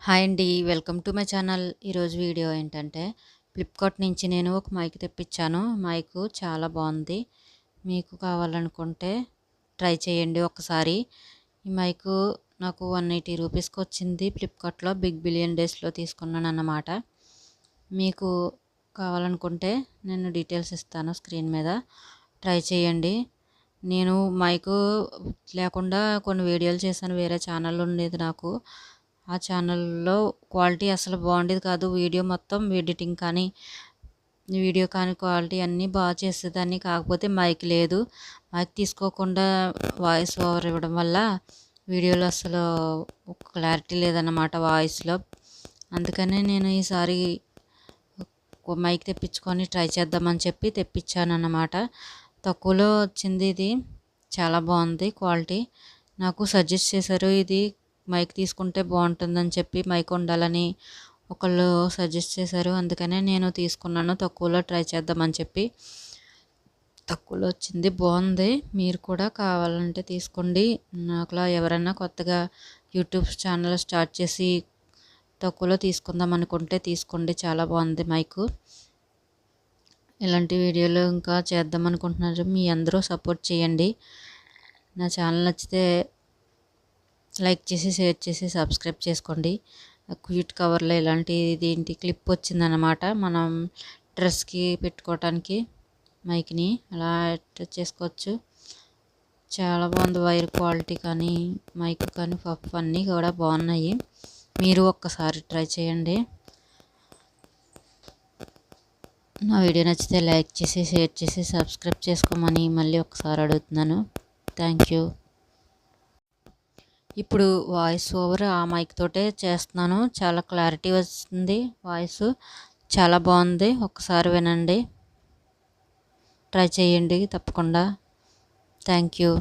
Hi అండి, welcome to my channel. ఈరోజు video ఏంటంటే ఫ్లిప్కార్ట్ నుంచి నేను ఒక మైక్ తెప్పించాను. మైకు చాలా బాగుంది. మీకు కావాలనుకుంటే ట్రై చేయండి ఒకసారి. ఈ మైకు నాకు 180 రూపీస్కి వచ్చింది. ఫ్లిప్కార్ట్లో బిగ్ బిలియన్ డేస్లో తీసుకున్నాను అన్నమాట. మీకు కావాలనుకుంటే నేను డీటెయిల్స్ ఇస్తాను స్క్రీన్ మీద, ట్రై చేయండి. నేను మైకు లేకుండా కొన్ని వీడియోలు చేశాను, వేరే ఛానల్ ఉండేది నాకు. ఆ ఛానల్లో క్వాలిటీ అసలు బాగుండేది కాదు. వీడియో మొత్తం ఎడిటింగ్ కానీ వీడియో కానీ క్వాలిటీ అన్నీ బాగా చేసేదాన్ని. కాకపోతే మైక్ లేదు. మైక్ తీసుకోకుండా వాయిస్ ఓవర్ ఇవ్వడం వల్ల వీడియోలో అసలు క్లారిటీ లేదన్నమాట వాయిస్లో. అందుకనే నేను ఈసారి మైక్ తెప్పించుకొని ట్రై చేద్దామని చెప్పి తెప్పించాను అన్నమాట. తక్కువలో వచ్చింది. ఇది చాలా బాగుంది క్వాలిటీ. నాకు సజెస్ట్ చేశారు, ఇది మైక్ తీసుకుంటే బాగుంటుందని చెప్పి, మైక్ ఉండాలని ఒకళ్ళు సజెస్ట్ చేశారు. అందుకనే నేను తీసుకున్నాను, తక్కువలో ట్రై చేద్దామని చెప్పి. తక్కువలో వచ్చింది, బాగుంది. మీరు కూడా కావాలంటే తీసుకోండి. నాకులా ఎవరైనా కొత్తగా యూట్యూబ్ ఛానల్ స్టార్ట్ చేసి తక్కువలో తీసుకుందాం అనుకుంటే తీసుకోండి, చాలా బాగుంది మైకు. ఇలాంటి వీడియోలు ఇంకా చేద్దాం అనుకుంటున్నారు. మీ అందరూ సపోర్ట్ చేయండి. నా ఛానల్ నచ్చితే లైక్ చేసి, షేర్ చేసి, సబ్స్క్రైబ్ చేసుకోండి. క్యూట్ కవర్లో ఇలాంటి దీంటి క్లిప్ వచ్చిందనమాట. మనం డ్రెస్కి పెట్టుకోవటానికి మైక్ని అలా అటాచ్ చేసుకోవచ్చు. చాలా బాగుంది. వైర్ క్వాలిటీ కానీ, మైక్ కానీ, పఫ్ అన్నీ కూడా బాగున్నాయి. మీరు ఒక్కసారి ట్రై చేయండి. నా వీడియో నచ్చితే లైక్ చేసి, షేర్ చేసి, సబ్స్క్రైబ్ చేసుకోమని మళ్ళీ ఒకసారి అడుగుతున్నాను. Thank you. ఇప్పుడు వాయిస్ ఓవర్ ఆ మైక్ తోటే చేస్తున్నాను. చాలా క్లారిటీ వస్తుంది, వాయిస్ చాలా బాగుంది. ఒకసారి వినండి, ట్రై చేయండి తప్పకుండా. Thank you.